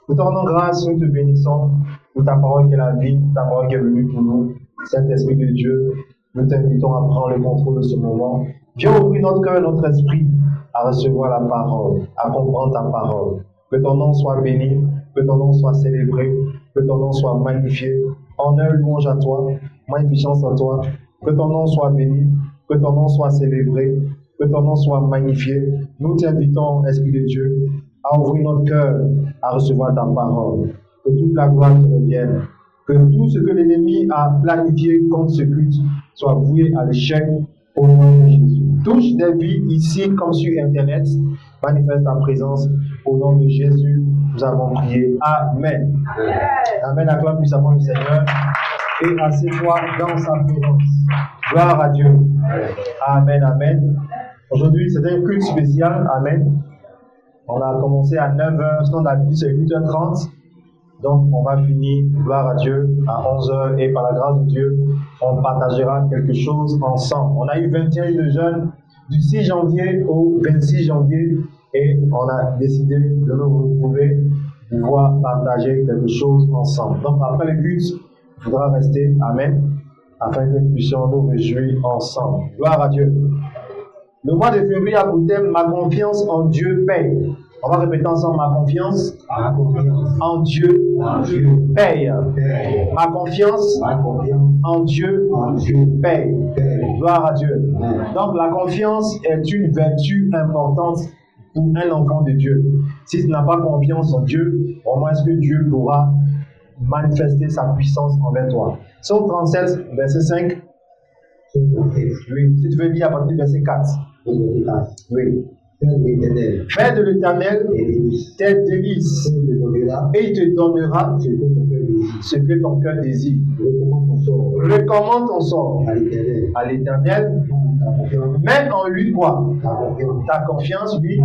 Nous te rendons grâce, nous te bénissons pour ta parole qui est la vie, ta parole qui est venue pour nous. Saint-Esprit de Dieu, nous t'invitons à prendre le contrôle de ce moment. Viens ouvrir notre cœur et notre esprit à recevoir la parole, à comprendre ta parole. Que ton nom soit béni, que ton nom soit célébré, que ton nom soit magnifié. Honneur, louange à toi, magnificence à toi. Que ton nom soit béni, que ton nom soit célébré, que ton nom soit magnifié. Nous t'invitons, Esprit de Dieu, à ouvrir notre cœur à recevoir ta parole. Que toute la gloire te revienne. Que tout ce que l'ennemi a planifié contre ce culte soit voué à l'échec au nom de Jésus. Touche des vies ici comme sur Internet. Manifeste ta présence. Au nom de Jésus, nous avons prié. Amen. Amen. Acclame puissamment le Seigneur et assieds-toi dans sa présence. Gloire à Dieu. Amen. Amen. Aujourd'hui, c'est un culte spécial. Amen. On a commencé à 9h, sinon d'habitude c'est 8h30. Donc on va finir, gloire à Dieu, à 11h et par la grâce de Dieu, on partagera quelque chose ensemble. On a eu 21 jeunes du 6 janvier au 26 janvier et on a décidé de nous retrouver, de pouvoir partager quelque chose ensemble. Donc après le culte, il faudra rester, amen, afin que nous puissions nous réjouir ensemble. Gloire à Dieu. Le mois de février a pour thème ma confiance en Dieu paye. On va répéter ensemble ma confiance en Dieu paye. Ma confiance en Dieu paye. Gloire à Dieu. Donc la confiance est une vertu importante pour un enfant de Dieu. Si tu n'as pas confiance en Dieu, comment est-ce que Dieu pourra manifester sa puissance envers toi? Psaume 37, verset 5. Oui, si tu veux lire à partir du verset 4. Oui. Fais de l'Éternel tes délices et il te donnera ce que ton cœur désire. Recommande ton sort à l'Éternel. Mets en lui quoi? Ta confiance, lui,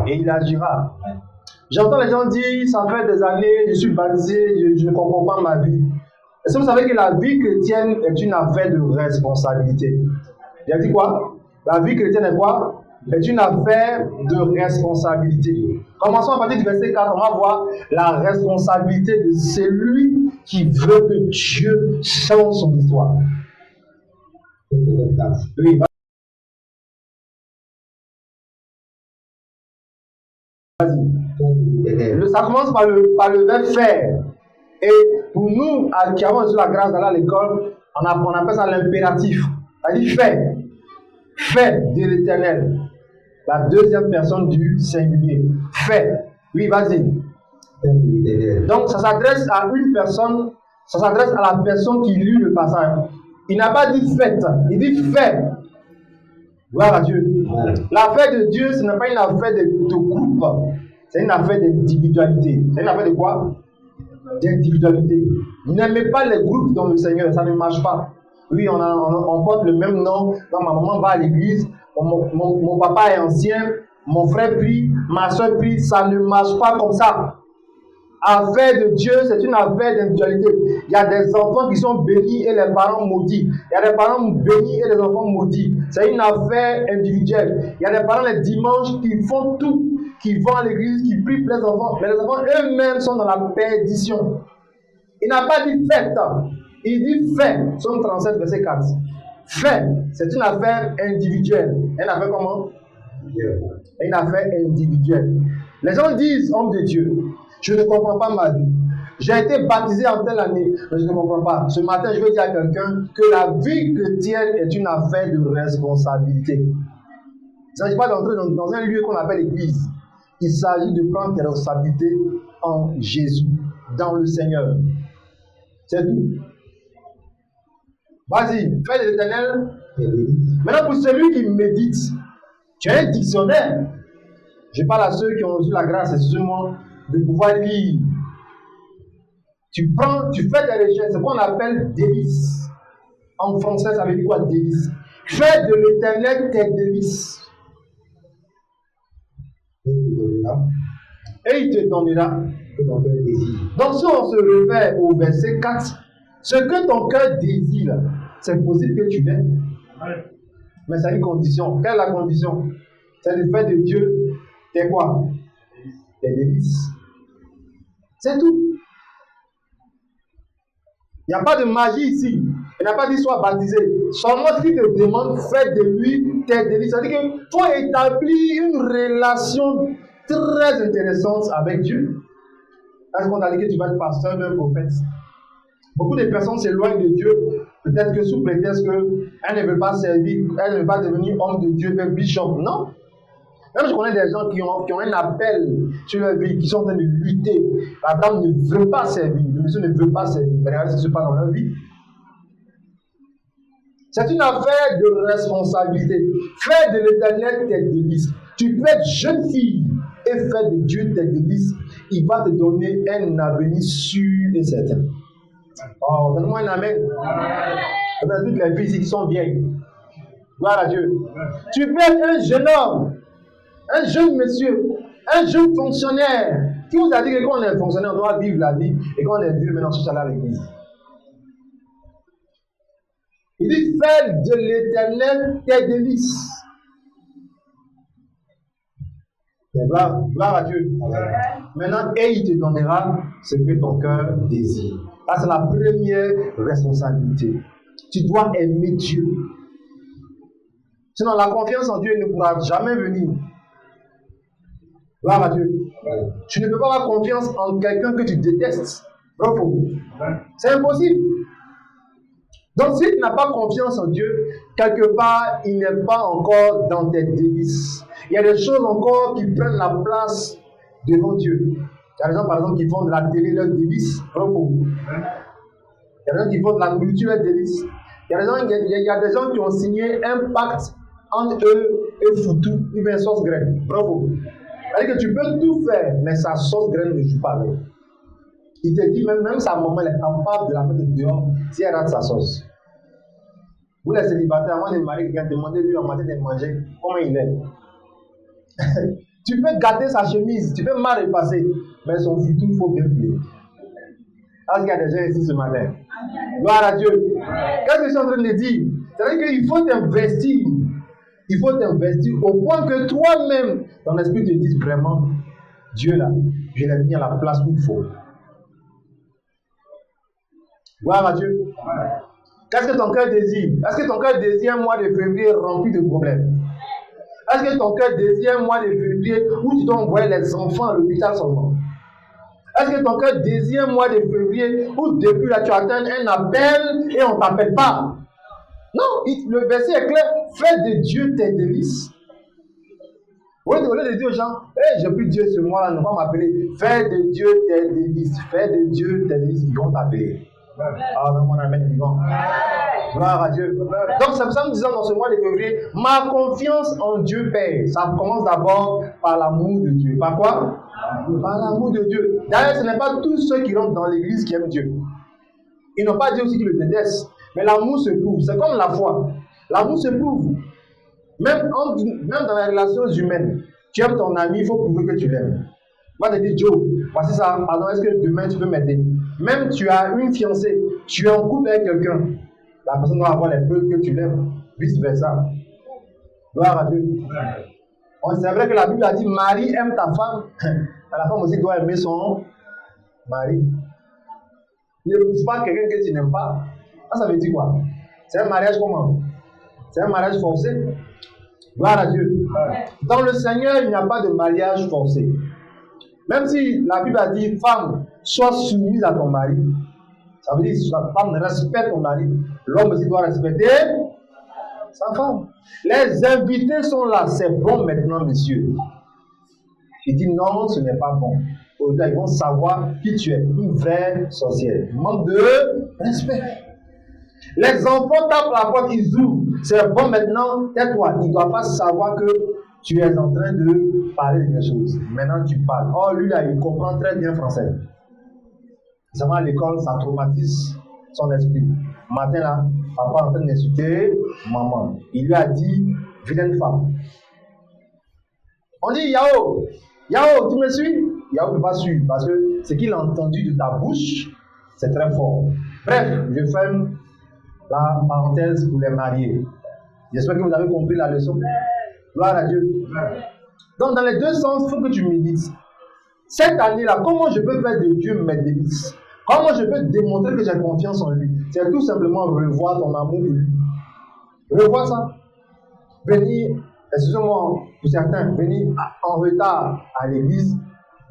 et il agira. J'entends les gens dire, ça fait des années, je suis baptisé, je ne comprends pas ma vie. Est-ce que vous savez que la vie chrétienne est une affaire de responsabilité? Il a dit quoi? La vie chrétienne est quoi? Est une affaire de responsabilité. Commençons à partir du verset 4, on va voir la responsabilité de celui qui veut que Dieu change son histoire. Oui. Vas-y. Ça commence par le verbe faire. Et pour nous, qui avons reçu la grâce d'aller à l'école, on appelle ça l'impératif. C'est-à-dire fais. Fais de l'Éternel. La deuxième personne du singulier. Fais. Oui, vas-y. Donc, ça s'adresse à une personne, ça s'adresse à la personne qui lit le passage. Il n'a pas dit faites, il dit fais. Gloire à Dieu. L'affaire de Dieu, ce n'est pas une affaire de groupe, c'est une affaire d'individualité. C'est une affaire de quoi? D'individualité. N'aimez pas les groupes dans le Seigneur, ça ne marche pas. Oui, on porte le même nom. Donc, ma maman va à l'église. Mon papa est ancien, mon frère prie, ma soeur prie, ça ne marche pas comme ça. Affaire de Dieu, c'est une affaire d'individualité. Il y a des enfants qui sont bénis et les parents maudits. Il y a des parents bénis et les enfants maudits. C'est une affaire individuelle. Il y a des parents les dimanches qui font tout, qui vont à l'église, qui prient pour les enfants. Mais les enfants eux-mêmes sont dans la perdition. Il n'a pas dit faites. Il dit fait. Psaume 37, verset 4. Fait, c'est une affaire individuelle. Une affaire comment? Une affaire individuelle. Les gens disent, homme de Dieu, je ne comprends pas ma vie. J'ai été baptisé en telle année, mais je ne comprends pas. Ce matin, je veux dire à quelqu'un que la vie chrétienne est une affaire de responsabilité. Il ne s'agit pas d'entrer dans un lieu qu'on appelle l'église. Il s'agit de prendre tes responsabilités en Jésus, dans le Seigneur. C'est tout. Vas-y, fais de l'Éternel. Maintenant, pour celui qui médite, tu as un dictionnaire. Je parle à ceux qui ont reçu la grâce, excusez-moi, de pouvoir lire. Tu fais des recherches, c'est ce qu'on appelle délices. En français, ça veut dire quoi, délices? Fais de l'Éternel tes délices. Et il te donnera. Donc, si on se réfère au verset 4, ce que ton cœur désire, c'est possible que tu l'aies. Mais c'est une condition. Quelle est la condition? C'est le fait de Dieu. T'es quoi? Tes délices. C'est tout. Il n'y a pas de magie ici. Il n'a pas dit sois baptisé. Seulement ce qu'il te demande, fais de lui tes délices. C'est-à-dire qu'il faut établir une relation très intéressante avec Dieu. Est-ce qu'on t'a dit que tu vas être pasteur d'un prophète? Beaucoup de personnes s'éloignent de Dieu, peut-être que sous prétexte qu'elles ne veulent pas servir, elles ne veulent pas devenir homme de Dieu, même bishop. Non. Même je connais des gens qui ont un appel sur leur vie, qui sont en train de lutter. La dame ne veut pas servir, le monsieur ne veut pas servir. Mais regardez ce qui se passe dans leur vie. C'est une affaire de responsabilité. Fais de l'Éternel tes délices. Tu peux être jeune fille et faire de Dieu tes délices. Il va te donner un avenir sûr et certain. Oh, donne-moi un amen. Amen. Toutes les filles ici qui sont vieilles. Gloire à Dieu. Tu peux être un jeune homme, un jeune monsieur, un jeune fonctionnaire. Qui vous a dit que quand on est fonctionnaire, on doit vivre la vie et quand on est vieux, maintenant, on cherche à aller à l'église? Il dit, fais de l'Éternel tes délices. Gloire à Dieu. Maintenant, et il te donnera ce que ton cœur désire. Ça, c'est la première responsabilité. Tu dois aimer Dieu. Sinon, la confiance en Dieu ne pourra jamais venir. Gloire à Dieu. Tu ne peux pas avoir confiance en quelqu'un que tu détestes. Bravo. C'est impossible. Donc, si tu n'as pas confiance en Dieu, quelque part, il n'est pas encore dans tes délices. Il y a des choses encore qui prennent la place devant Dieu. Il y a des gens, par exemple, qui font de la télé leur délice. Bravo. Il y a des gens qui font de la nourriture leur délice. Il y a des gens qui ont signé un pacte entre eux et Foutu, il met sauce graine. Bravo. C'est-à-dire que tu peux tout faire, mais sa sauce graine ne joue pas avec. Il te dit même sa maman elle est capable de la mettre dehors si elle rate sa sauce. Vous les célibataires, avant de marier quelqu'un, demandez-lui en matin de manger comment il est. Tu peux gâter sa chemise, tu peux mal repasser, mais son futur, il faut bien plier. Est-ce qu'il y a des gens ici ce matin? Gloire à Dieu. Qu'est-ce que je suis en train de dire? C'est-à-dire qu'il faut t'investir. Il faut t'investir au point que toi-même, ton esprit te dise vraiment, Dieu là, je l'ai mis à la place où il faut. Gloire à Dieu. Qu'est-ce que ton cœur désire? Est-ce que ton cœur désire un mois de février rempli de problèmes? Est-ce que ton cœur désire un mois de février où tu dois envoyer les enfants à l'hôpital seulement? Est-ce que ton cœur désire un mois de février où depuis là tu attends un appel et on ne t'appelle pas? Non, le verset est clair. Fais de Dieu tes délices. Au lieu de dire aux gens, hey, j'ai pris Dieu ce mois-là, ne va pas m'appeler. Fais de Dieu tes délices. Fais de Dieu tes délices, ils vont t'appeler. Ah, non, mon ami vivant. Gloire à Dieu. Donc, c'est ça que nous disons dans ce mois de février, ma confiance en Dieu Père. Ça commence d'abord par l'amour de Dieu. Par quoi? Par l'amour de Dieu. D'ailleurs, ce n'est pas tous ceux qui rentrent dans l'église qui aiment Dieu. Ils n'ont pas dit aussi qu'ils le détestent. Mais l'amour se prouve. C'est comme la foi. L'amour se prouve. Même dans les relations humaines. Tu aimes ton ami, il faut prouver que tu l'aimes. Moi, je te dis, Joe, voici ça. Pardon, est-ce que demain tu peux m'aider? Même tu as une fiancée, tu es en couple avec quelqu'un. La personne doit avoir les preuves que tu l'aimes. Vice versa. Gloire à Dieu. C'est vrai que la Bible a dit, Marie aime ta femme. La femme aussi doit aimer son mari. N'épouse pas quelqu'un que tu n'aimes pas. Ça veut dire quoi? C'est un mariage comment? C'est un mariage forcé. Gloire à Dieu. Dans le Seigneur, il n'y a pas de mariage forcé. Même si la Bible a dit, femme, sois soumise à ton mari. Ça veut dire, la femme respecte ton mari. L'homme aussi doit respecter sa femme. Les invités sont là. C'est bon maintenant, monsieur. Il dit non, ce n'est pas bon. Au-delà, ils vont savoir qui tu es. Une vraie sorcière. Manque de respect. Les enfants tapent la porte, ils ouvrent. C'est bon maintenant, tais-toi. Ils ne doivent pas savoir que tu es en train de parler de quelque chose. Maintenant, tu parles. Oh, lui là, il comprend très bien français. Seulement à l'école, ça traumatise son esprit. Matin là, papa est en train d'insulter maman. Il lui a dit, vilaine femme. On dit, Yao, Yao, tu me suis? Yao ne peut pas suivre parce que ce qu'il a entendu de ta bouche, c'est très fort. Bref, je ferme la parenthèse pour les mariés. J'espère que vous avez compris la leçon. Gloire à Dieu. Donc, dans les deux sens, il faut que tu médites. Cette année-là, comment je peux faire de Dieu mes délices? Comment je peux démontrer que j'ai confiance en lui? C'est tout simplement revoir ton amour pour lui. Revoir ça. Venir, excusez-moi pour certains, venir en retard à l'église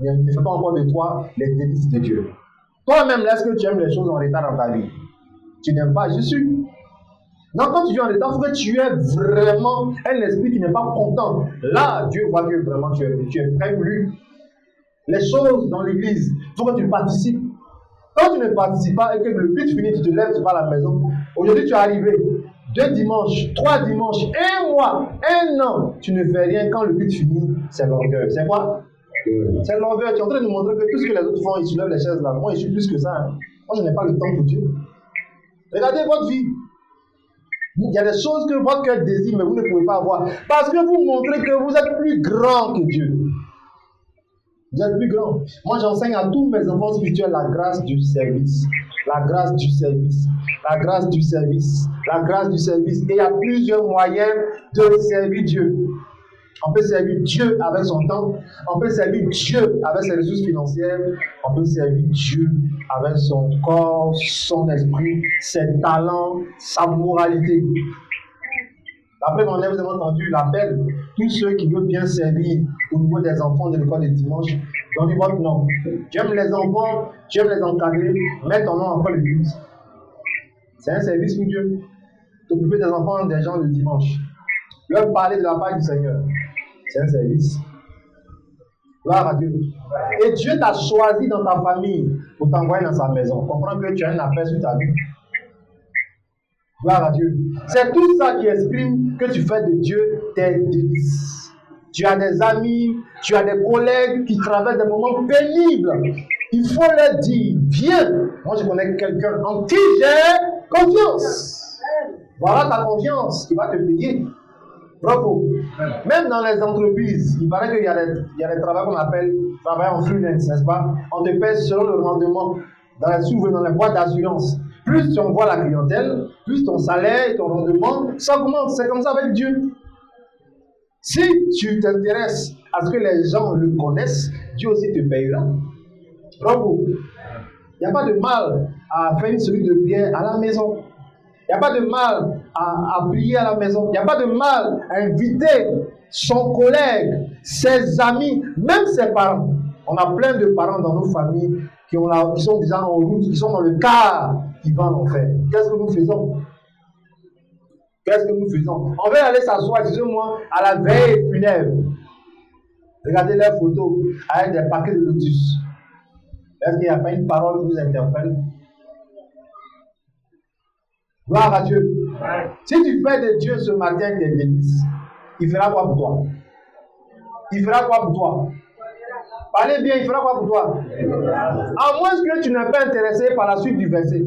ne fait pas encore de toi les délices de Dieu. Toi-même, est-ce que tu aimes les choses en retard dans ta vie? Tu n'aimes pas Jésus. Non, quand tu viens en retard, il faut que tu aies vraiment un esprit qui n'est pas content. Là, Dieu voit que vraiment tu es prêt pour lui. Les choses dans l'église, il faut que tu participes. Quand tu ne participes pas et que le culte finit, tu te lèves, tu vas à la maison. Aujourd'hui, tu es arrivé 2 dimanches, 3 dimanches, 1 mois, 1 an. Tu ne fais rien. Quand le culte finit, c'est l'orgueil. C'est quoi? C'est l'orgueil. Tu es en train de montrer que tout ce que les autres font, ils soulèvent les chaises là. Moi, je suis plus que ça. Hein. Moi, je n'ai pas le temps pour Dieu. Regardez votre vie. Il y a des choses que votre cœur désire, mais vous ne pouvez pas avoir. Parce que vous montrez que vous êtes plus grand que Dieu. Vous êtes plus grand. Moi, j'enseigne à tous mes enfants spirituels la grâce du service. La grâce du service. La grâce du service. La grâce du service. Et il y a plusieurs moyens de servir Dieu. On peut servir Dieu avec son temps. On peut servir Dieu avec ses ressources financières. On peut servir Dieu avec son corps, son esprit, ses talents, sa moralité. Après, vous avez entendu l'appel. Tous ceux qui veulent bien servir au niveau des enfants de l'école de dimanche, donnez votre nom. Tu aimes les enfants, tu aimes les encadrer, mets ton nom après le but. C'est un service pour Dieu. T'occuper des enfants des gens le dimanche. Leur parler de la part du Seigneur. C'est un service. Gloire à Dieu. Et Dieu t'a choisi dans ta famille pour t'envoyer dans sa maison. Comprends que tu as un appel sur ta vie. Gloire à Dieu. C'est tout ça qui exprime que tu fais de Dieu tes délices. Tu as des amis, tu as des collègues qui traversent des moments pénibles. Il faut leur dire, viens. Moi, je connais quelqu'un en qui j'ai confiance. Voilà ta confiance qui va te payer. Bravo. Même dans les entreprises, il paraît qu'il y a des travaux qu'on appelle travail en freelance, n'est-ce pas? On te paie selon le rendement dans les boîtes d'assurance. Plus tu envoies la clientèle, plus ton salaire, ton rendement, ça augmente. C'est comme ça avec Dieu. Si tu t'intéresses à ce que les gens le connaissent, Dieu aussi te payera. Bravo. Il n'y a pas de mal à faire une série de prières à la maison. Il n'y a pas de mal à prier à la maison. Il n'y a pas de mal à inviter son collègue, ses amis, même ses parents. On a plein de parents dans nos familles qui sont déjà en route, qui sont dans le car, qui vont en enfer. Qu'est-ce que nous faisons? Qu'est-ce que nous faisons? On va aller s'asseoir, excusez-moi, à la veille funèbre. Regardez leurs photos avec des paquets de lotus. Est-ce qu'il n'y a pas une parole qui nous interpelle? Gloire à Dieu. Si tu fais de Dieu ce matin des délices, il fera quoi pour toi? Il fera quoi pour toi? Parlez bien, il fera quoi pour toi? À moins que tu n'es pas intéressé par la suite du verset.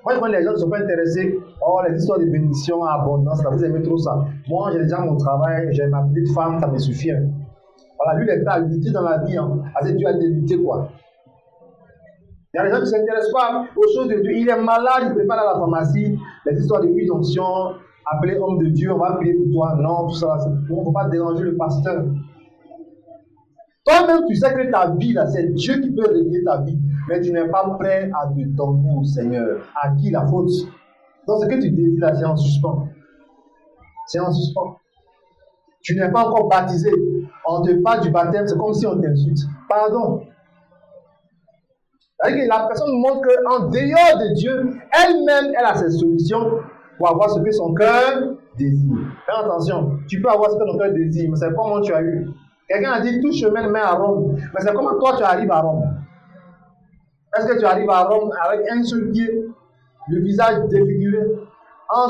Moi, je vois les gens qui ne sont pas intéressés. Oh, les histoires de bénédiction, abondance, là, vous aimez trop ça. Moi, j'ai déjà mon travail, j'ai ma petite femme, ça me suffit. Hein. Voilà, lui, il est prêt à lutter dans la vie. Hein. Assez Dieu a lutter, quoi. Il y a des gens qui ne s'intéressent pas aux choses de Dieu. Il est malade, il prépare à la pharmacie. Les histoires de puits d'onction, appelé homme de Dieu, on va prier pour toi. Non, tout ça, on ne peut pas déranger le pasteur. Toi-même, tu sais que ta vie, là, c'est Dieu qui peut régler ta vie. Mais tu n'es pas prêt à te donner au Seigneur. À qui la faute? Donc, ce que tu désires, là, c'est en suspens. C'est en suspens. Tu n'es pas encore baptisé. On te parle du baptême, c'est comme si on t'insulte. Pardon. C'est-à-dire que la personne montre qu'en dehors de Dieu, elle-même, elle a ses solutions pour avoir ce que son cœur désire. Fais attention, tu peux avoir ce que ton cœur désire, mais c'est comment tu as eu. Quelqu'un a dit tout chemin mène à Rome, mais c'est comment toi tu arrives à Rome. Est-ce que tu arrives à Rome avec un seul pied, le visage défiguré, en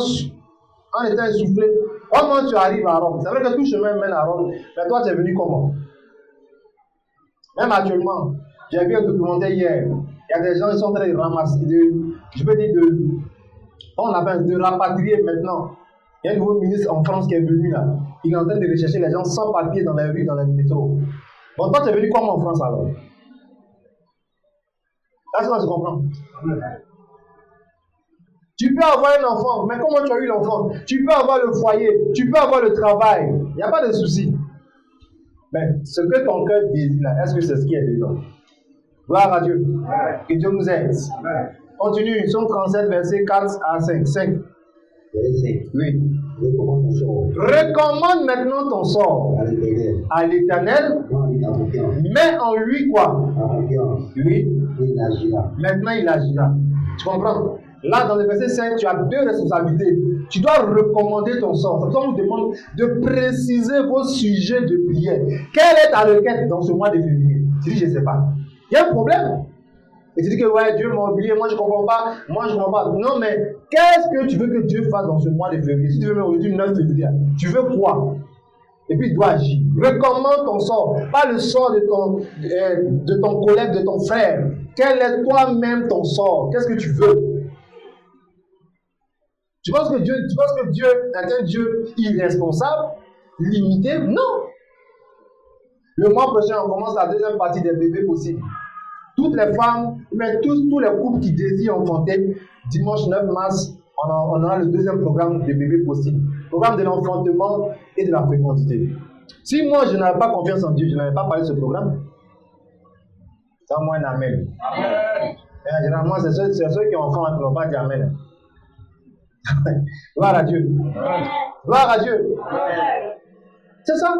étant essoufflé? Comment tu arrives à Rome? C'est vrai que tout chemin mène à Rome, mais toi tu es venu comment? Même actuellement, j'ai vu un documentaire hier. Il y a des gens qui sont en train de ramasser, on appelle de rapatrier maintenant. Il y a un nouveau ministre en France qui est venu là. Il est en train de rechercher les gens sans papier dans les rues, dans les métros. Bon, toi, tu es venu comment en France alors? Est-ce que tu comprends? Tu peux avoir un enfant, mais comment tu as eu l'enfant? Tu peux avoir le foyer, tu peux avoir le travail. Il n'y a pas de souci. Mais ce que ton cœur désire, est-ce que c'est ce qui est dedans? Gloire à Dieu. Que Dieu nous aide. Continue, Psaume 37, verset 4 à 5. 5. Oui. Recommande maintenant ton sort à l'Éternel. Mets en lui quoi? Oui. Maintenant il agira. Tu comprends? Là, dans le verset 5, tu as deux responsabilités. Tu dois recommander ton sort. Ça vous demande de préciser vos sujets de prière. Quelle est ta requête dans ce mois de février? Tu dis, je ne sais pas. Il y a un problème. Et tu dis que ouais, Dieu m'a oublié, moi je ne comprends pas, Non, mais qu'est-ce que tu veux que Dieu fasse dans ce mois de février? Si tu veux même aujourd'hui 9 février, tu veux quoi? Et puis il doit agir. Recommande ton sort, pas le sort de ton collègue, de ton frère. Quel est toi-même ton sort? Qu'est-ce que tu veux? Tu penses que Dieu est un Dieu irresponsable, limité? Non. Le mois prochain, on commence la deuxième partie des bébés possibles. Toutes les femmes, mais tous les couples qui désirent enfanter, dimanche 9 mars, on aura le deuxième programme de bébés possibles. Programme de l'enfantement et de la fécondité. Si moi, je n'avais pas confiance en Dieu, je n'avais pas parlé de ce programme. C'est moi un amen. Et généralement, c'est ceux qui ont enfant qui n'ont pas dit amen. Gloire à Dieu. Gloire à Dieu. C'est ça.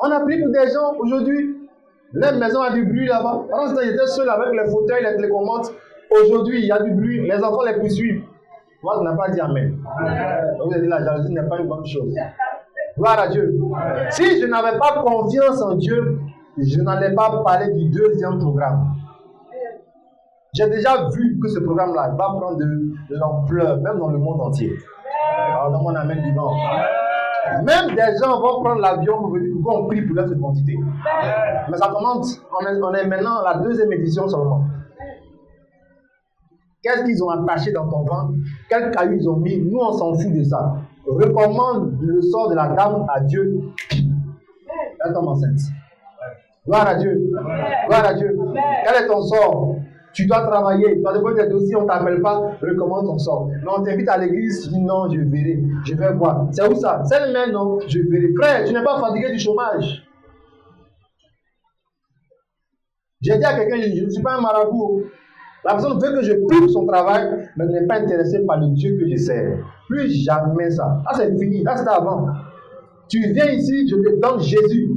On a pris pour des gens aujourd'hui. Les maisons ont du bruit là-bas. Pendant ce temps, j'étais seul avec les fauteuils, les télécommandes. Aujourd'hui, il y a du bruit. Les enfants les poursuivent. Moi, je n'ai pas dit amen. Donc, vous avez dit la jalousie n'est pas une bonne chose. Gloire à Dieu. Si je n'avais pas confiance en Dieu, je n'allais pas parler du deuxième programme. J'ai déjà vu que ce programme-là va prendre de l'ampleur, même dans le monde entier. Alors, dans mon amen vivant. Même des gens vont prendre l'avion pour venir qu'on prie pour leur quantité. Mais ça commence, on est maintenant à la deuxième édition seulement. Qu'est-ce qu'ils ont attaché dans ton ventre? Quel caillou ils ont mis? Nous, on s'en fout de ça. Recommande le sort de la dame à Dieu. Elle tombe enceinte. Gloire à Dieu. Gloire à Dieu. Quel est ton sort? Tu dois travailler, tu dois déposer des dossiers, on ne t'appelle pas, recommande ton sort. Non, on t'invite à l'église, tu dis non, je verrai, je vais voir. C'est où ça? C'est le même, non, je verrai. Frère, tu n'es pas fatigué du chômage. J'ai dit à quelqu'un, je ne suis pas un marabout. La personne veut que je prie pour son travail, mais elle n'est pas intéressée par le Dieu que je sers. Plus jamais ça. Là, c'est fini, là, c'était avant. Tu viens ici, je te donne Jésus.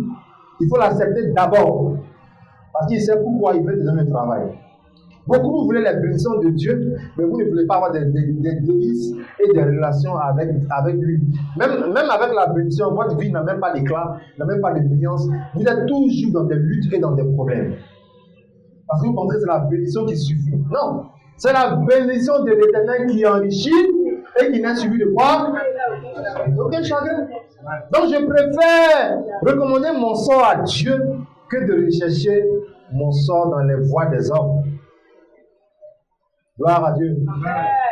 Il faut l'accepter d'abord. Parce qu'il sait pourquoi il veut te donner le travail. Beaucoup vous voulez les bénédictions de Dieu, mais vous ne voulez pas avoir des délices et des relations avec lui. Même avec la bénédiction, votre vie n'a même pas d'éclat, n'a même pas de brillance. Vous êtes toujours dans des luttes et dans des problèmes. Parce que vous pensez que c'est la bénédiction qui suffit. Non, c'est la bénédiction de l'Éternel qui enrichit et qui n'est suivi de quoi? Aucun chagrin. Donc je préfère recommander mon sort à Dieu que de rechercher mon sort dans les voies des hommes. Gloire à Dieu.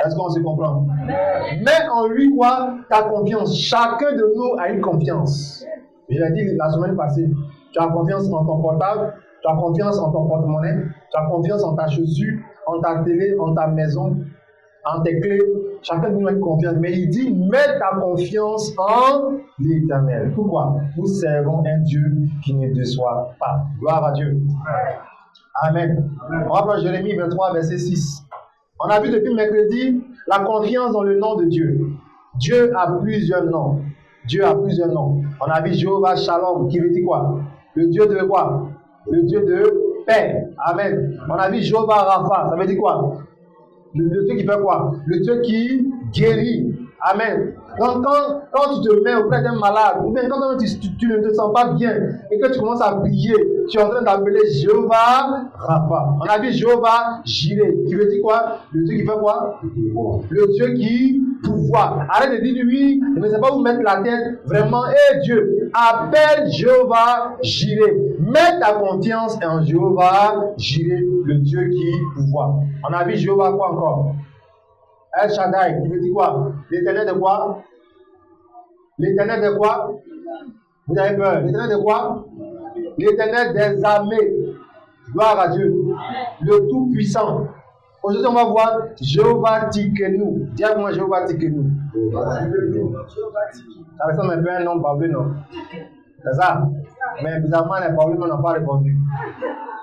Est-ce qu'on se comprend? Mets en lui quoi? Ta confiance. Chacun de nous a une confiance. Je l'ai dit la semaine passée. Tu as confiance en ton portable, tu as confiance en ton porte-monnaie, tu as confiance en ta chaussure, en ta télé, en ta maison, en tes clés. Chacun de nous a une confiance. Mais il dit, mets ta confiance en l'Éternel. Pourquoi? Nous servons un Dieu qui ne déçoit pas. Gloire à Dieu. Amen. On va prendre Jérémie 23, verset 6. On a vu depuis mercredi la confiance dans le nom de Dieu. Dieu a plusieurs noms. Dieu a plusieurs noms. On a vu Jéhovah Shalom, qui veut dire quoi? Le Dieu de quoi? Le Dieu de paix. Amen. On a vu Jéhovah Rapha, ça veut dire quoi? Le Dieu qui fait quoi? Le Dieu qui guérit. Amen. Quand tu te mets auprès d'un malade, ou bien quand tu ne te sens pas bien, et que tu commences à prier, tu es en train d'appeler Jéhovah Rapha. On a vu Jéhovah Jireh, qui veut dire quoi? Le Dieu qui fait quoi? Le Dieu qui pouvoir. Arrête de dire oui, je ne sais pas où mettre la tête. Vraiment, Dieu, appelle Jéhovah Jireh. Mets ta confiance en Jéhovah Jireh, le Dieu qui pouvoir. On a vu Jéhovah quoi encore? El Shaddai, qui veut dire quoi? L'Éternel de quoi? L'Éternel de quoi? Vous avez peur? L'Éternel de quoi? L'Éternel des armées. Gloire à Dieu. Le Tout-Puissant. Aujourd'hui, on va voir Jéhovah Tikenu. Dis à moi Jéhovah Tikenu. Ça ressemble un peu à un nom barbé, non? C'est ça? Mais bizarrement, les problèmes n'ont pas répondu.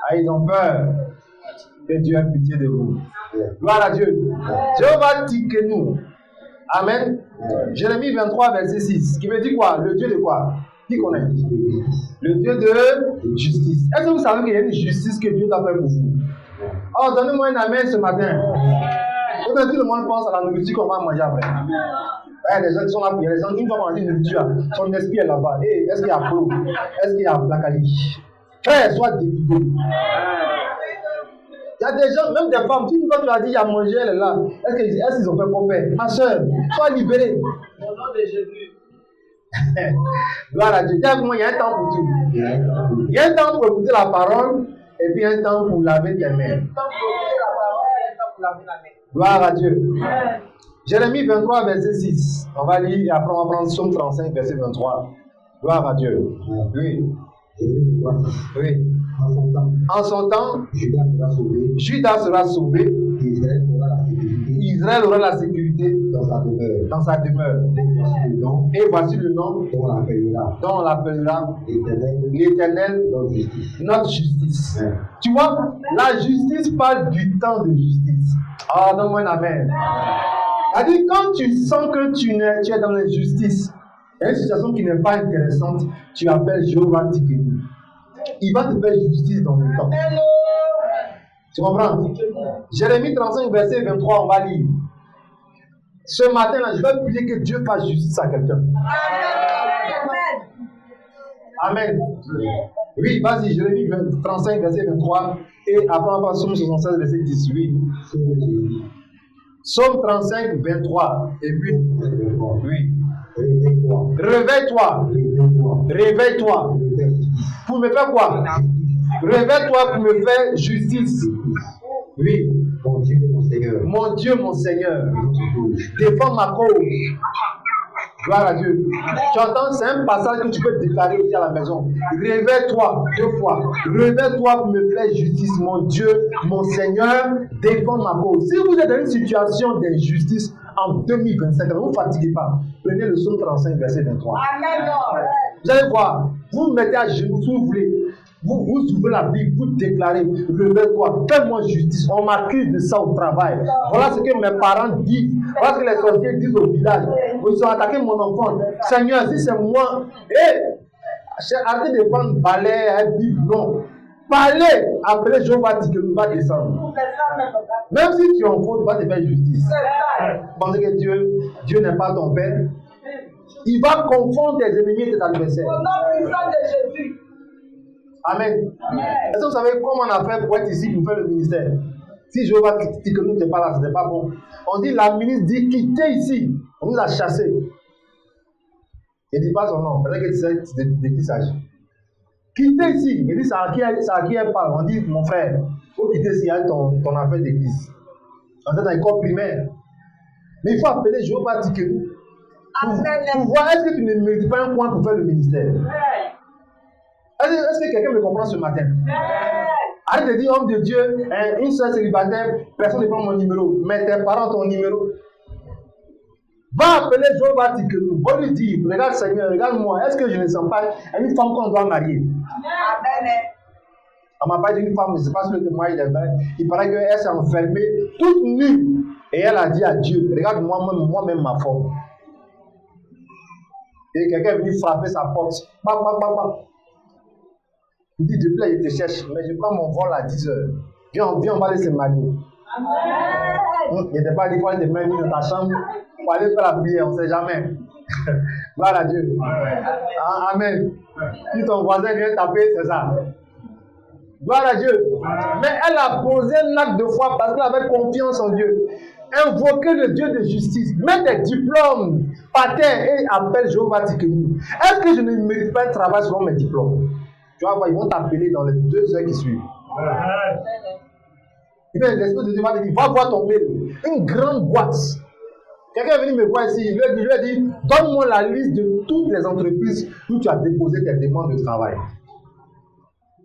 Ah, ils ont peur que Dieu ait pitié de vous. Gloire à Dieu. Dieu va tiquer nous. Amen. Jérémie 23, verset 6. Qui veut dire quoi? Le Dieu de quoi? Qui connaît? Le Dieu de justice. Est-ce que vous savez qu'il y a une justice que Dieu doit faire pour vous? Oh, donnez-moi un amen ce matin. Tout le monde pense à la nourriture qu'on va manger après. Il y a des gens qui sont là, il y a des gens qui vont manger une nourriture. Son esprit est là-bas. Hey, est-ce qu'il y a Pro? Est-ce qu'il y a Blacali? Frère, sois délivré. Il y a des gens, même des femmes, quand tu as dit il y a mangé, elle est là. Est-ce qu'ils ont fait compère? Ma soeur, sois libérée. Au nom de Jésus. Gloire à Dieu. Il y a un temps pour tout. Il y a un temps pour écouter la parole et puis un temps pour laver tes mains. Gloire à Dieu. Jérémie 23, verset 6. On va lire et après on va prendre Psaume 35, verset 23. Gloire à Dieu. Oui. Oui. En son temps, Judas sera sauvé. Israël aura la sécurité dans sa demeure. Et voici le nom dont on l'appellera l'Éternel, notre justice. Tu vois, la justice parle du temps de justice. Ah, donne-moi un amen. C'est-à-dire, quand tu sens que tu es dans l'injustice, il y a une situation qui n'est pas intéressante, tu appelles Jéhovah Tikenu. Il va te faire justice dans le temps. Tu comprends? Jérémie 35, verset 23, on va lire. Ce matin-là, je vais prier que Dieu fasse justice à quelqu'un. Amen. Oui, vas-y, Jérémie 35, verset 23. Et après, on va Psaume 76, verset 18. Psaume 35, 23. Et puis, oui. Réveille-toi. Réveille-toi. Pour me faire quoi? Réveille-toi pour me faire justice. Oui. Mon Dieu, mon Seigneur. Mon Dieu, mon Seigneur. Défends ma cause. Gloire à Dieu. Tu entends, c'est un passage que tu peux déclarer aussi à la maison. Réveille-toi 2 fois. Réveille-toi pour me faire justice. Mon Dieu, mon Seigneur, défends ma cause. Si vous êtes dans une situation d'injustice en 2025, ne vous fatiguez pas. Prenez le psaume 35, verset 23. Amen. Vous allez voir, vous vous mettez à genoux si vous voulez. Vous ouvrez la Bible, vous déclarez, réveille-toi, fais-moi justice. On m'accuse de ça au travail. Voilà ce que mes parents disent. Voilà ce que les sorciers disent au village. Ils ont attaqué mon enfant. Seigneur, si c'est moi, arrêtez de prendre balai, Bible, non. Parlez, après Jéhovah dit que nous va descendre. Même si tu es en faute, il va te faire justice. Pensez que Dieu n'est pas ton père. Il va confondre tes ennemis et tes adversaires. Au nom puissant de Jésus. Amen. Est-ce que vous savez comment on a fait pour être ici pour faire le ministère? Si Jéhovah dit que nous n'étions pas là, ce n'est pas bon. On dit, la ministre dit, quittez ici. On nous a chassés. Il ne dit pas son nom. Peut-être que tu sais de qui il s'agit. Quittez ici. Il dit, c'est à qui elle parle. On dit, mon frère, il faut quitter ici, il y a ton affaire d'église. On est dans l'école primaire. Mais il faut appeler Jéhovah dit que nous. Pour voir, est-ce que tu ne mérites pas un point pour faire le ministère? Est-ce que quelqu'un me comprend ce matin? Arrête de dire, homme de Dieu, une seule célibataire, personne ne prend mon numéro, mais tes parents ont ton numéro. Va appeler Jéhovah Tikenu, va lui dire, regarde Seigneur, regarde-moi, est-ce que je ne sens pas une femme qu'on doit marier? On m'a pas dit une femme, je ne sais pas si le témoignage est vrai. Il paraît qu'elle s'est enfermée, toute nue, et elle a dit à Dieu, regarde moi-même ma forme. Et quelqu'un est venu frapper sa porte. Il dit, depuis là, je te cherche, mais je prends mon vol à 10 heures. Viens, on va aller se marier. Il n'était pas dit qu'il faut aller te mettre dans ta chambre pour aller faire la prière, on ne sait jamais. Gloire à Dieu. Amen. Si ton voisin vient taper, c'est ça. Gloire à Dieu. Mais elle a posé un acte de foi parce qu'elle avait confiance en Dieu. Invoquer le Dieu de justice. Mets tes diplômes par terre et appelle Jéhovah Tikenu. Est-ce que je ne mérite pas un travail selon mes diplômes? Tu vas voir, ils vont t'appeler dans les 2 heures qui suivent. Et bien, l'Esprit de Dieu va te dire, va voir ton mail. Une grande boîte. Quelqu'un est venu me voir ici, je lui ai dit, donne-moi la liste de toutes les entreprises où tu as déposé tes demandes de travail.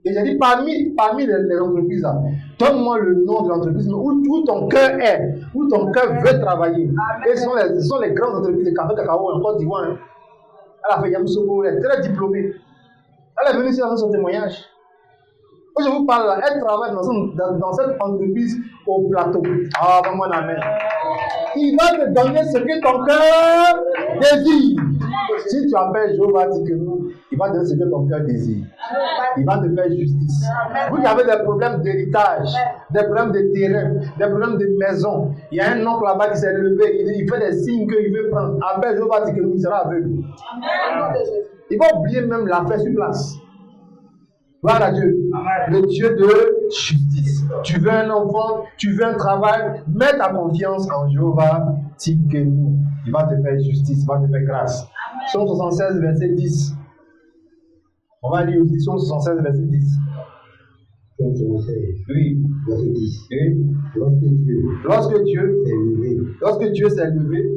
Et j'ai dit, parmi les entreprises là, donne-moi le nom de l'entreprise où ton cœur est, où ton cœur veut travailler. Et ce sont les grandes entreprises de café cacao en Côte d'Ivoire. Elle a fait Yamoussoukro, elle est très diplômée. Elle est venue ici dans son témoignage. Quand je vous parle là, elle travaille dans cette entreprise au plateau. Ah, vraiment, amen. Il va te donner ce que ton cœur désire. Si tu appelles Jéhovah Tikenu, il va te donner ce que ton cœur désire. Il va te faire justice. Vous qui avez des problèmes d'héritage, des problèmes de terrain, des problèmes de maison, il y a un oncle là-bas qui s'est levé, il fait des signes qu'il veut prendre. Appelle Jéhovah Tikenu, il sera aveugle. Il va oublier même l'affaire sur place. Gloire à Dieu. Le Dieu de justice. Tu veux un enfant, tu veux un travail, mets ta confiance en Jéhovah Tikenu. Il va te faire justice, il va te faire grâce. Psaume 76, verset 10. On va lire aussi Psaume 76, verset 10. Psaume 76, oui. verset 10. Oui. Lorsque Dieu s'est levé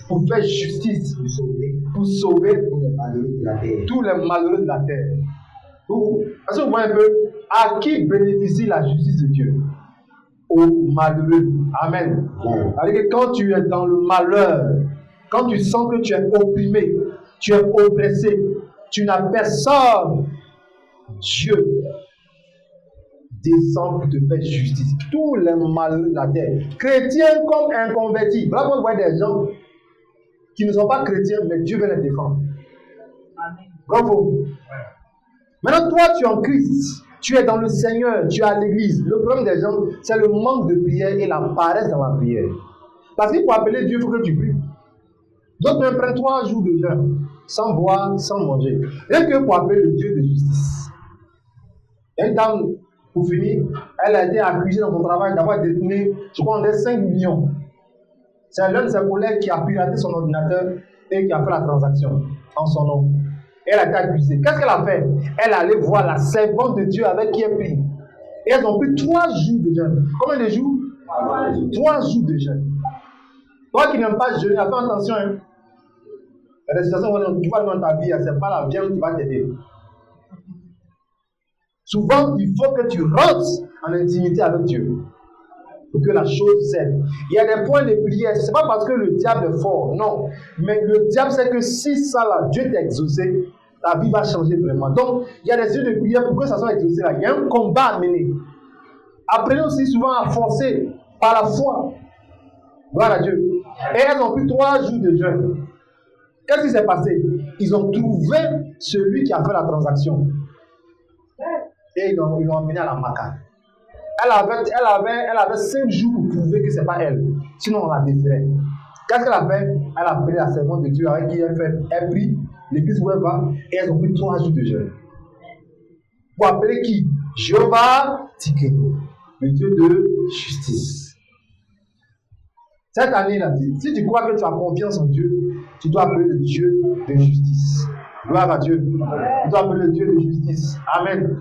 pour faire justice, pour sauver tous les malheureux de la terre. Est-ce que vous voyez un peu à qui bénéficie la justice de Dieu? Aux malheureux. Amen. C'est-à-dire que quand tu es dans le malheur, quand tu sens que tu es opprimé, tu es oppressé, tu n'as personne, Dieu descend pour te faire justice. Tous les malheureux de la terre, chrétiens comme inconvertis. Là, vous voyez des gens qui ne sont pas chrétiens, mais Dieu veut les défendre. Bravo. Maintenant, toi, tu es en Christ, tu es dans le Seigneur, tu es à l'église. Le problème des gens, c'est le manque de prière et la paresse dans la prière. Parce que pour appeler Dieu, il faut que tu pries. D'autres même prennent 3 jours de jeûne, sans boire, sans manger. Rien que pour appeler le Dieu de justice. Une dame, pour finir, elle a été accusée dans son travail d'avoir détenu, je crois, 5 millions. C'est l'un de ses collègues qui a piraté son ordinateur et qui a fait la transaction en son nom. Elle a été accusée. Qu'est-ce qu'elle a fait? Elle est allée voir la servante de Dieu avec qui elle prie. Et elles ont pris 3 jours de jeûne. Combien de jours? 3 jours de jeûne. Toi qui n'aimes pas jeûner, fais attention. Hein. Il y a des situations où tu vas dans ta vie, ce n'est pas la viande qui va t'aider. Souvent, il faut que tu rentres en intimité avec Dieu pour que la chose cède. Il y a des points de prière. Ce n'est pas parce que le diable est fort, non. Mais le diable sait que si ça là, Dieu t'a exaucé, ta vie va changer vraiment. Donc, il y a des yeux de prière pour que ça soit exaucé là. Il y a un combat à mener. Apprenez aussi souvent à forcer par la foi. Gloire à Dieu. Et elles ont pris 3 jours de jeûne. Qu'est-ce qui s'est passé? Ils ont trouvé celui qui a fait la transaction. Et ils l'ont emmené à la macane. Elle avait 5 jours pour prouver que ce n'est pas elle. Sinon, on la déférait. Qu'est-ce qu'elle a fait? Elle a pris la servante de Dieu avec qui elle prie, l'église où elle va, et elles ont pris 3 jours de jeûne. Pour appeler qui? Jéhovah Tikenu, le Dieu de justice. Cette année-là, si tu crois que tu as confiance en Dieu, tu dois appeler le Dieu de justice. Gloire à Dieu. Tu dois appeler le Dieu de justice. Amen.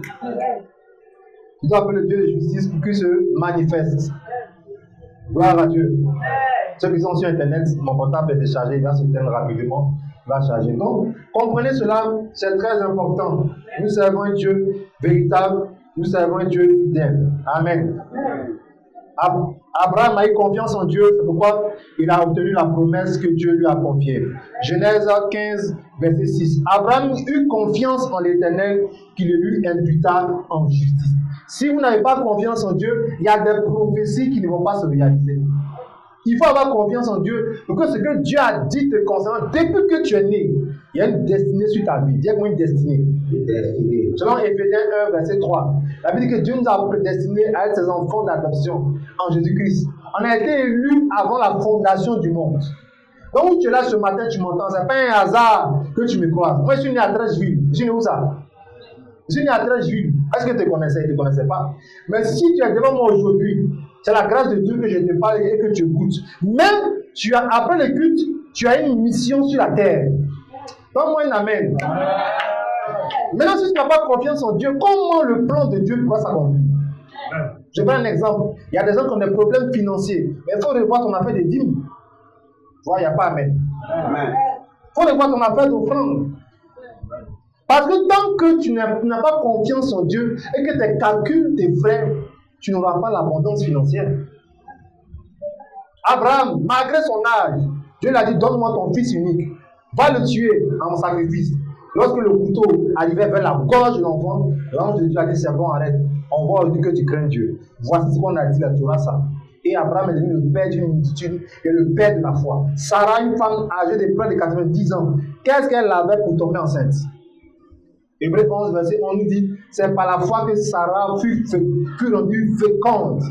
Tu dois appeler le Dieu de justice pour qu'il se manifeste. Gloire à Dieu. Ceux qui sont sur Internet, mon portable est déchargé, il va se teindre rapidement, il va charger. Donc, comprenez cela, c'est très important. Nous servons un Dieu véritable, nous servons un Dieu fidèle. Amen. Abraham a eu confiance en Dieu, c'est pourquoi il a obtenu la promesse que Dieu lui a confiée. Genèse 15, verset 6. Abraham eut confiance en l'Éternel qui le lui imputa en justice. Si vous n'avez pas confiance en Dieu, il y a des prophéties qui ne vont pas se réaliser. Il faut avoir confiance en Dieu, parce que ce que Dieu a dit te concernant, depuis que tu es né, il y a une destinée sur ta vie. Dis-moi une destinée. Selon Éphésiens 1, verset 3, la Bible dit que Dieu nous a prédestinés à être ses enfants d'adoption en Jésus-Christ. On a été élus avant la fondation du monde. Donc, où tu es là ce matin, tu m'entends, ce n'est pas un hasard que tu me croises. Moi, je suis né à Trècheville. Je suis né où ça? Je suis né à Trècheville. Est-ce que tu te connaissais? Tu ne te connaissais pas. Mais si tu es devant moi aujourd'hui, c'est la grâce de Dieu que je te parle et que tu écoutes. Même après le culte, tu as une mission sur la terre. Donne-moi un amen. Maintenant, si tu n'as pas confiance en Dieu, comment le plan de Dieu pourra s'accomplir? Je prends un exemple. Il y a des gens qui ont des problèmes financiers. Mais il faut revoir ton affaire de dîmes. Tu vois, il n'y a pas amen. Il faut revoir ton affaire d'offrande. Parce que tant que tu n'as pas confiance en Dieu et que tes calculs, tes frais, tu n'auras pas l'abondance financière. Abraham, malgré son âge, Dieu lui a dit, donne-moi ton fils unique. Va le tuer en sacrifice. Lorsque le couteau arrivait vers la gorge de l'enfant, l'ange de Dieu a dit, c'est bon, arrête. On voit aujourd'hui que tu crains Dieu. Voici ce qu'on a dit, la Torah, ça. Et Abraham est devenu le père d'une multitude et le père de la foi. Sarah, une femme âgée de près de 90 ans, qu'est-ce qu'elle avait pour tomber enceinte? Hébreux 11, verset 11 nous dit, c'est par la foi que Sarah fut rendue féconde.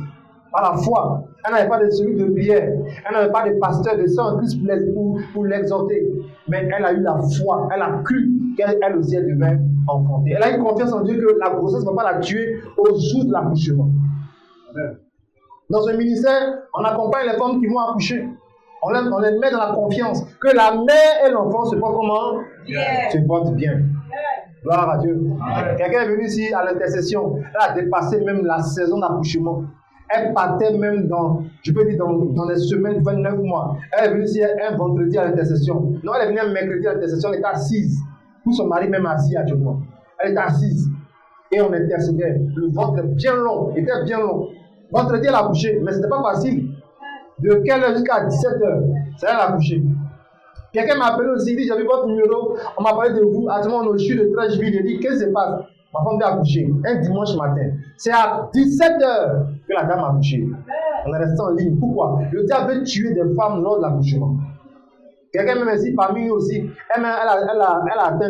Par la foi. Elle n'avait pas de celui de prière. Elle n'avait pas de pasteur de sang en Christ pour l'exhorter. Mais elle a eu la foi. Elle a cru qu'elle aussi elle devait enfanter. Elle a eu confiance en Dieu que la grossesse ne va pas la tuer au jour de l'accouchement. Dans ce ministère, on accompagne les femmes qui vont accoucher. On les met dans la confiance que la mère et l'enfant se portent comment? Se portent bien. Gloire à Dieu. Quelqu'un est venu ici à l'intercession. Elle a dépassé même la saison d'accouchement. Elle partait même dans les semaines, 29 mois. Elle est venue ici un vendredi à l'intercession. Non, elle est venue un mercredi à l'intercession. Elle était assise. Pour son mari même assis actuellement. Elle était assise. Et on intercédait. Le ventre est bien long. Il était bien long. Vendredi, elle a accouché. Mais ce n'était pas facile. De quelle heure jusqu'à 17h? C'est elle a accouché. Quelqu'un m'a appelé aussi. Il dit, j'ai vu votre numéro. On m'a parlé de vous. Actuellement, on est au CHU de Trècheville. Il dit, qu'est-ce qui se passe? Ma femme vient accoucher un dimanche matin. C'est à 17h que la dame a accouché. On est resté en ligne. Pourquoi? Le diable veut tuer des femmes lors de l'accouchement. Quelqu'un même ici, parmi nous aussi, elle a atteint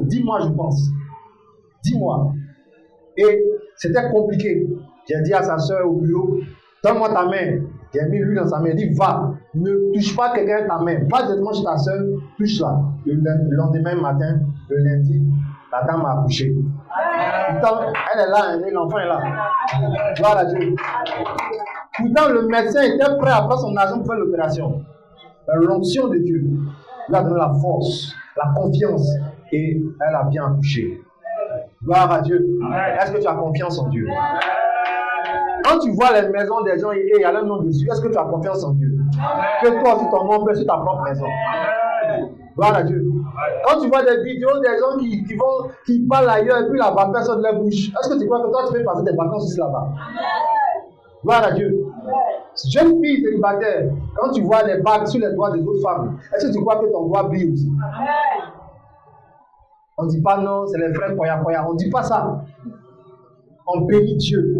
10 mois, je pense. 10 mois. Et c'était compliqué. J'ai dit à sa soeur au bureau, donne-moi ta main. J'ai mis lui dans sa main. Il dit, va, ne touche pas quelqu'un de ta main. Va directement chez ta soeur, touche-la. Le lendemain matin, le lundi, la dame a accouché. Pourtant, elle est là, l'enfant est là. Gloire à Dieu. Pourtant, le médecin était prêt à prendre son argent pour faire l'opération. L'onction de Dieu lui a donné la force, la confiance, et elle a bien accouché. Gloire à Dieu. Est-ce que tu as confiance en Dieu? Quand tu vois les maisons des gens et il y a leur nom dessus, est-ce que tu as confiance en Dieu? Que toi aussi ton nom peut sur ta propre maison. Gloire à Dieu. Quand tu vois des vidéos des gens qui parlent ailleurs et puis la vapeur sort de leur bouche, est-ce que tu crois que toi tu peux passer des vacances ici là-bas? Gloire à Dieu. Jeune fille célibataire, quand tu vois les bagues sur les doigts des autres femmes, est-ce que tu crois que ton doigt brille aussi? On ne dit pas non, c'est les frères Koya. On ne dit pas ça. On bénit Dieu.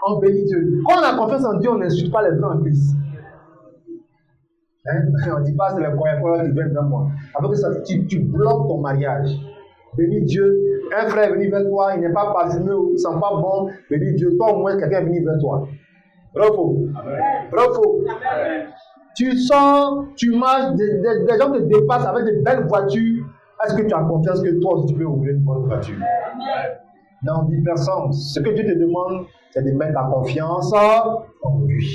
On bénit Dieu. Quand on a confiance en Dieu, on n'insulte pas les frères en Christ. On ne dit pas c'est les Koya qui viennent vers moi. Avec ça, tu bloques ton mariage. Bénis Dieu. Un frère est venu vers toi, il n'est pas parfumé, il ne sent pas bon. Bénis Dieu. Toi, au moins, quelqu'un est venu vers toi. Bravo. Bravo. Tu sors, tu marches, des gens te dépassent avec de belles voitures. Est-ce que tu as confiance que toi aussi tu peux ouvrir une bonne voiture? Non, dis personne. Ce que Dieu te demande, c'est de mettre ta confiance en lui.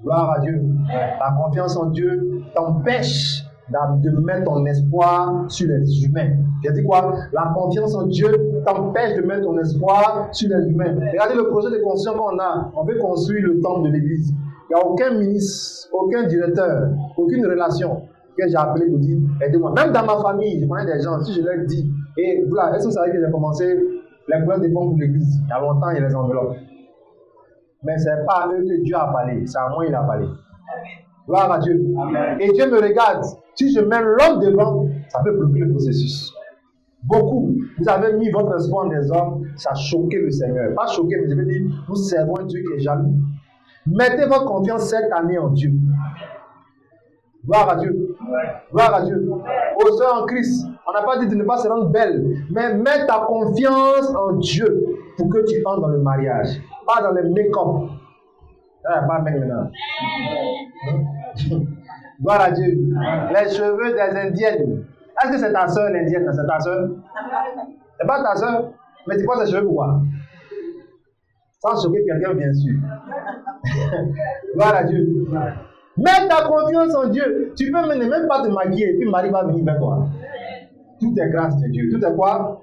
Gloire à Dieu. La confiance en Dieu t'empêche de mettre ton espoir sur les humains. J'ai dit quoi? La confiance en Dieu t'empêche de mettre ton espoir sur les humains. Regardez le projet de construction qu'on a. On veut construire le temple de l'église. Il n'y a aucun ministre, aucun directeur, aucune relation que j'ai appelé pour dire aidez-moi. Même dans ma famille, je connais des gens, si je leur dis, et voilà, est-ce que vous savez que j'ai commencé les couleurs des fonds pour l'église? Il y a longtemps, il y a les enveloppes. Mais ce n'est pas à eux que Dieu a parlé, c'est à moi qu'il a parlé. Gloire à Dieu. Amen. Et Dieu me regarde. Si je mets l'homme devant, ça peut bloquer le processus. Beaucoup, vous avez mis votre espoir en des hommes, ça a choqué le Seigneur. Pas choqué, mais je veux dire, nous servons un Dieu qui est jaloux. Mettez votre confiance cette année en Dieu. Gloire à Dieu. Gloire à Dieu. Aux sœurs en Christ, on n'a pas dit de ne pas se rendre belle, mais mets ta confiance en Dieu pour que tu entres dans le mariage. Pas dans le make-up. Pas maintenant. Gloire à Dieu. Les cheveux des Indiennes. Est-ce que c'est ta soeur l'indienne? C'est ta soeur? C'est pas ta soeur? Mais tu portes ses cheveux pourquoi? Sans choquer quelqu'un, bien sûr. Gloire à Dieu. Mets ta confiance en Dieu. Tu peux même pas te maquiller et puis Marie va venir vers toi. Tout est grâce de Dieu. Tout est quoi?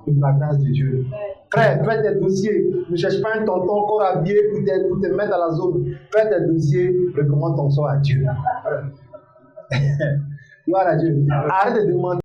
Toute la grâce de Dieu. Frère, fais tes dossiers. Ne cherche pas un tonton encore habillé pour te mettre dans la zone. Fais tes dossiers. Recommande ton sort à Dieu. Gloire à Dieu. Arrête de demander.